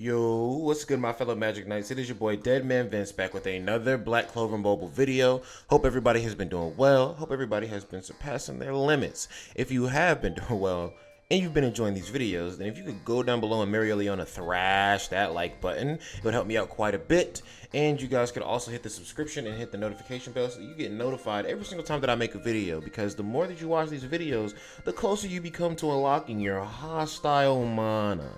Yo, what's good, my fellow Magic Knights? It is your boy DEADMANVINCE back with another Black Clover mobile video. Hope everybody has been doing well. Hope everybody has been surpassing their limits. If you have been doing well and you've been enjoying these videos, then if you could go down below and Mario Leona thrash that like button, it would help me out quite a bit. And you guys could also hit the subscription and hit the notification bell so you get notified every single time that I make a video, because the more that you watch these videos, the closer you become to unlocking your hostile mana.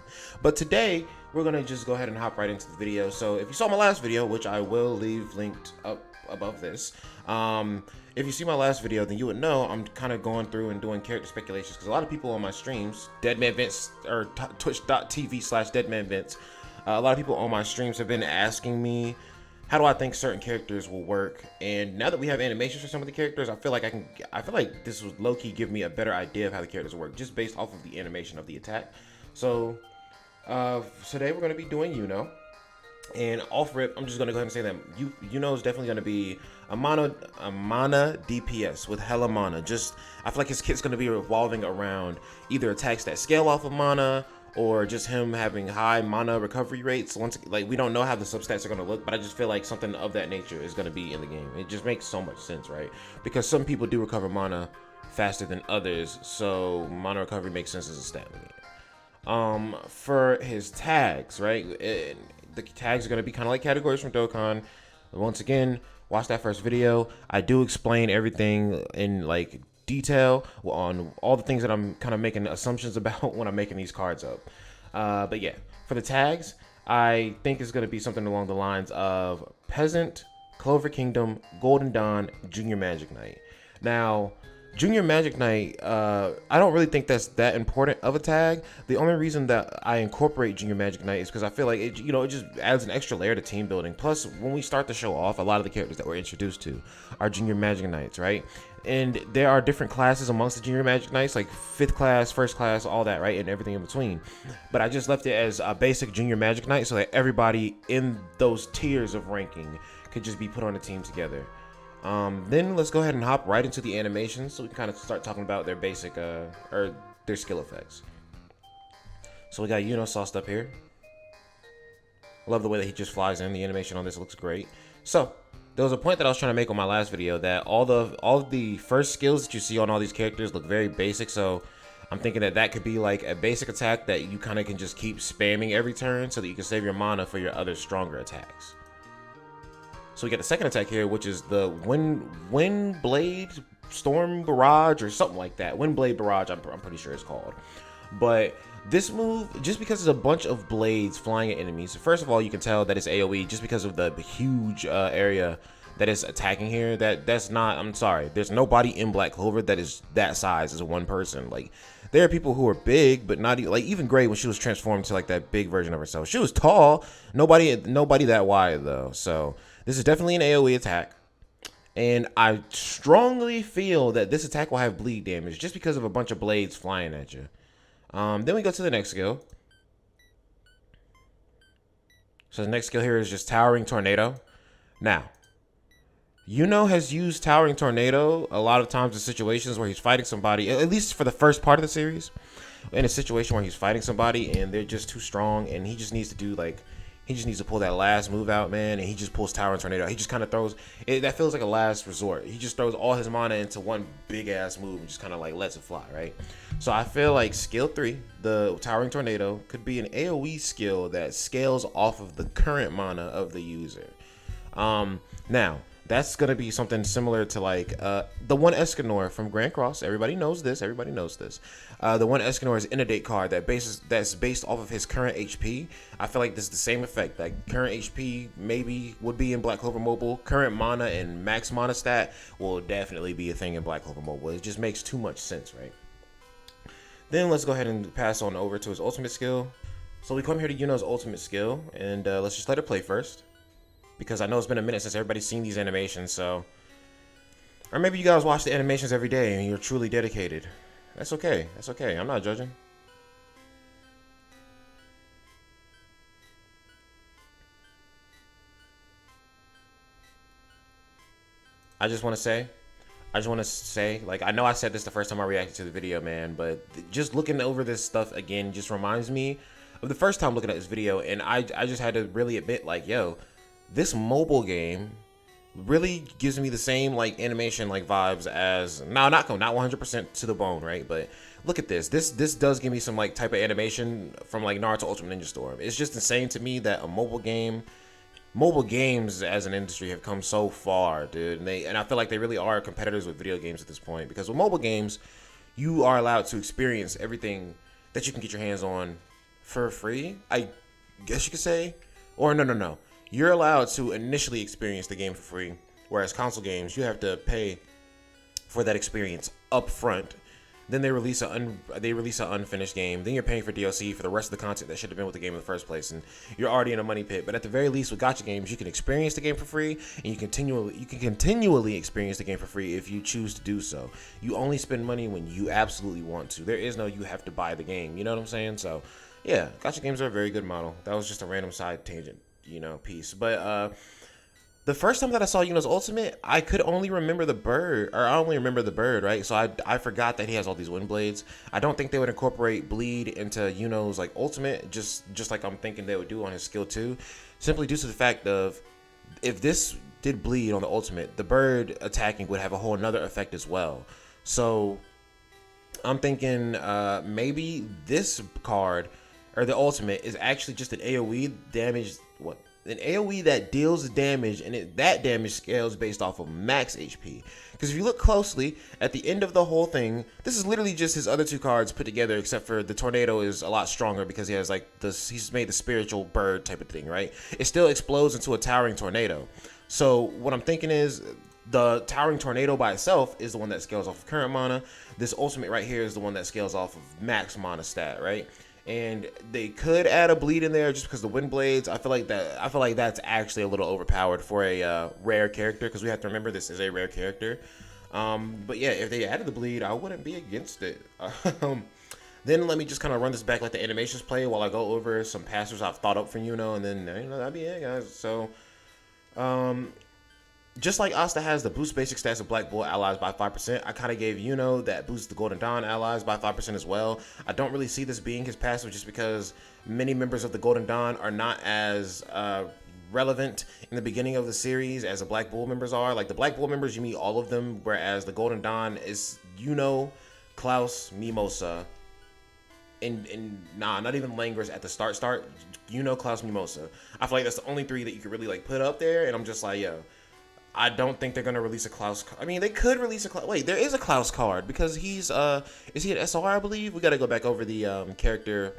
But today, we're gonna just go ahead and hop right into the video. So if you saw my last video, which I will leave linked up above this, if you see my last video, then you would know I'm kind of going through and doing character speculations, because a lot of people on my streams, DEADMANVINCE or twitch.tv/DEADMANVINCE, a lot of people on my streams have been asking me, how do I think certain characters will work? And now that we have animations for some of the characters, I feel like this would low-key give me a better idea of how the characters work, just based off of the animation of the attack. So today we're going to be doing Yuno, and off rip, I'm just going to go ahead and say that Yuno is definitely going to be a mana DPS with hella mana. I feel like his kit's going to be revolving around either attacks that scale off of mana, or just him having high mana recovery rates. We don't know how the substats are going to look, but I just feel like something of that nature is going to be in the game. It just makes so much sense, right? Because some people do recover mana faster than others, so mana recovery makes sense as a stat in the game. For his tags, right? The tags are going to be kind of like categories from Dokkan. Once again, watch that first video. I do explain everything in like detail on all the things that I'm kind of making assumptions about when I'm making these cards up. But yeah, for the tags, I think it's going to be something along the lines of Peasant, Clover Kingdom, Golden Dawn, Junior Magic Knight. Now, Junior Magic Knight, I don't really think that's that important of a tag. The only reason that I incorporate Junior Magic Knight is because I feel like it just adds an extra layer to team building. Plus, when we start the show off, a lot of the characters that we're introduced to are Junior Magic Knights, right? And there are different classes amongst the Junior Magic Knights, like 5th class, 1st class, all that, right? And everything in between. But I just left it as a basic Junior Magic Knight so that everybody in those tiers of ranking could just be put on a team together. Then let's go ahead and hop right into the animations so we can kind of start talking about their basic, or their skill effects. So we got Yuno sauced up here. I love the way that he just flies in. The animation on this looks great. So there was a point that I was trying to make on my last video that all of the first skills that you see on all these characters look very basic. So I'm thinking that could be like a basic attack that you kind of can just keep spamming every turn so that you can save your mana for your other stronger attacks. So we get the second attack here, which is the Wind Blade Storm Barrage or something like that. Wind Blade Barrage, I'm pretty sure it's called. But this move, just because it's a bunch of blades flying at enemies, first of all, you can tell that it's AoE just because of the huge area that is attacking here. That's not, I'm sorry, there's nobody in Black Clover that is that size as one person. Like, there are people who are big, but not like even Gray when she was transformed to like that big version of herself. She was tall, nobody that wide though. So this is definitely an AoE attack, and I strongly feel that this attack will have bleed damage just because of a bunch of blades flying at you. Then we go to the next skill. So the next skill here is just Towering Tornado. Now, Yuno has used Towering Tornado a lot of times in situations where he's fighting somebody, at least for the first part of the series, in a situation where he's fighting somebody and they're just too strong and he just needs to do like, he just needs to pull that last move out, man, and he just pulls Towering Tornado. He just kind of throws it. That feels like a last resort. He just throws all his mana into one big ass move and just kind of like lets it fly, right? So I feel like skill 3, the Towering Tornado, could be an AoE skill that scales off of the current mana of the user. Now that's gonna be something similar to like the one Escanor from Grand Cross. Everybody knows this. Everybody knows this. The one Escanor is Inundate card that's based off of his current HP. I feel like this is the same effect. Like current HP maybe would be in Black Clover Mobile. Current mana and max mana stat will definitely be a thing in Black Clover Mobile. It just makes too much sense, right? Then let's go ahead and pass on over to his ultimate skill. So we come here to Yuno's ultimate skill, and let's just let it play first, because I know it's been a minute since everybody's seen these animations. So, or maybe you guys watch the animations every day and you're truly dedicated. That's okay. That's okay. I'm not judging. I just want to say, like, I know I said this the first time I reacted to the video, man, but just looking over this stuff again just reminds me of the first time looking at this video, and I just had to really admit, like, yo, this mobile game really gives me the same like animation like vibes as not 100% to the bone, right? But look at this. This does give me some like type of animation from like Naruto Ultimate Ninja Storm. It's just insane to me that a mobile games as an industry have come so far, dude. And I feel like they really are competitors with video games at this point, because with mobile games, you are allowed to experience everything that you can get your hands on for free, I guess you could say. Or no. You're allowed to initially experience the game for free, whereas console games, you have to pay for that experience up front. Then they release an unfinished game. Then you're paying for DLC for the rest of the content that should have been with the game in the first place, and you're already in a money pit. But at the very least, with gacha games, you can experience the game for free, and you can continually experience the game for free if you choose to do so. You only spend money when you absolutely want to. There is no you have to buy the game. You know what I'm saying? So yeah, gacha games are a very good model. That was just a random side tangent, piece. But the first time that I saw YUNO'S Ultimate, I could only remember the bird, right? So I forgot that he has all these wind blades. I don't think they would incorporate bleed into YUNO'S like Ultimate, just like I'm thinking they would do on his skill 2, simply due to the fact of, if this did bleed on the Ultimate, the bird attacking would have a whole another effect as well. So I'm thinking maybe this card, or the Ultimate, is actually just an AoE damage, an AoE that deals damage, and that damage scales based off of max HP. Because if you look closely, at the end of the whole thing, this is literally just his other 2 cards put together, except for the tornado is a lot stronger because he has like this, he's made the spiritual bird type of thing, right? It still explodes into a towering tornado. So what I'm thinking is, the towering tornado by itself is the one that scales off of current mana. This Ultimate right here is the one that scales off of max mana stat, right? And they could add a bleed in there just because the wind blades. I feel like that's actually a little overpowered for a rare character, because we have to remember this is a rare character. But yeah, if they added the bleed, I wouldn't be against it. Then let me just kind of run this back like the animations play while I go over some passives I've thought up for Yuno, and then that'd be it, guys. So just like Asta has the boost basic stats of Black Bull allies by 5%, I kind of gave Yuno that boosts the Golden Dawn allies by 5% as well. I don't really see this being his passive, just because many members of the Golden Dawn are not as relevant in the beginning of the series as the Black Bull members are. Like the Black Bull members, you meet all of them, whereas the Golden Dawn is Yuno, Klaus, Mimosa, and not even Langers at the start. Yuno, Klaus, Mimosa. I feel like that's the only 3 that you could really like put up there, and I'm just like, yo, I don't think they're gonna release a Klaus. I mean, they could release a Klaus. Wait, there is a Klaus card, because he's is he an SR? I believe we gotta go back over the character.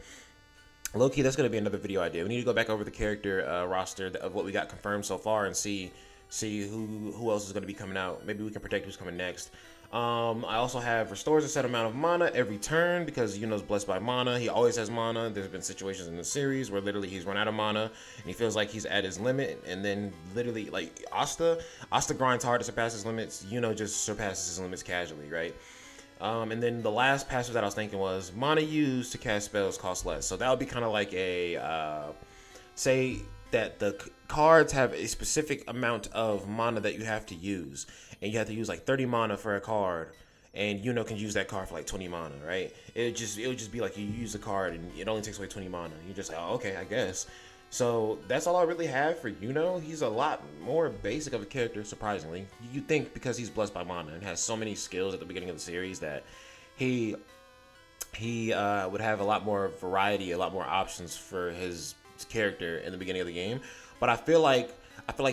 Low-key, that's gonna be another video idea. We need to go back over the character roster of what we got confirmed so far and see who else is gonna be coming out. Maybe we can predict who's coming next. I also have restores a set amount of mana every turn, because Yuno's blessed by mana. He always has mana. There's been situations in the series where literally he's run out of mana and he feels like he's at his limit, and then literally like Asta grinds hard to surpass his limits. Yuno just surpasses his limits casually, right? And then the last passive that I was thinking was mana used to cast spells cost less. So that would be kind of like a say that the cards have a specific amount of mana that you have to use, and you have to use like 30 mana for a card, and Yuno can use that card for like 20 mana, right? It would just be like you use the card and it only takes away 20 mana. You're just like, oh, okay, I guess. So that's all I really have for Yuno. He's a lot more basic of a character, surprisingly. You think because he's blessed by mana and has so many skills at the beginning of the series that he would have a lot more variety, a lot more options for his character in the beginning of the game. But I feel like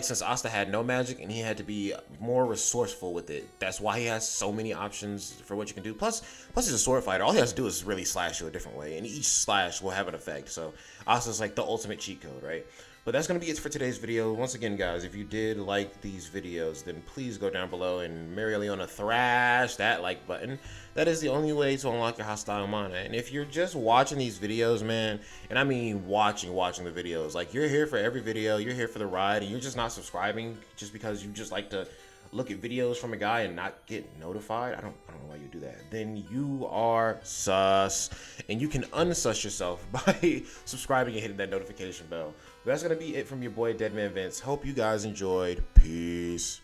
since Asta had no magic and he had to be more resourceful with it, that's why he has so many options for what you can do. Plus he's a sword fighter. All he has to do is really slash you a different way, and each slash will have an effect. So Asta's like the ultimate cheat code, right? But that's going to be it for today's video. Once again, guys, if you did like these videos, then please go down below and Marileona thrash that like button. That is the only way to unlock your hostile mana. And if you're just watching these videos, man, and I mean watching the videos, like you're here for every video, you're here for the ride, and you're just not subscribing just because you just like to look at videos from a guy and not get notified, I don't know why you do that, then you are sus, and you can unsus yourself by subscribing and hitting that notification bell. But that's gonna be it from your boy DEADMANVINCE. Hope you guys enjoyed. Peace.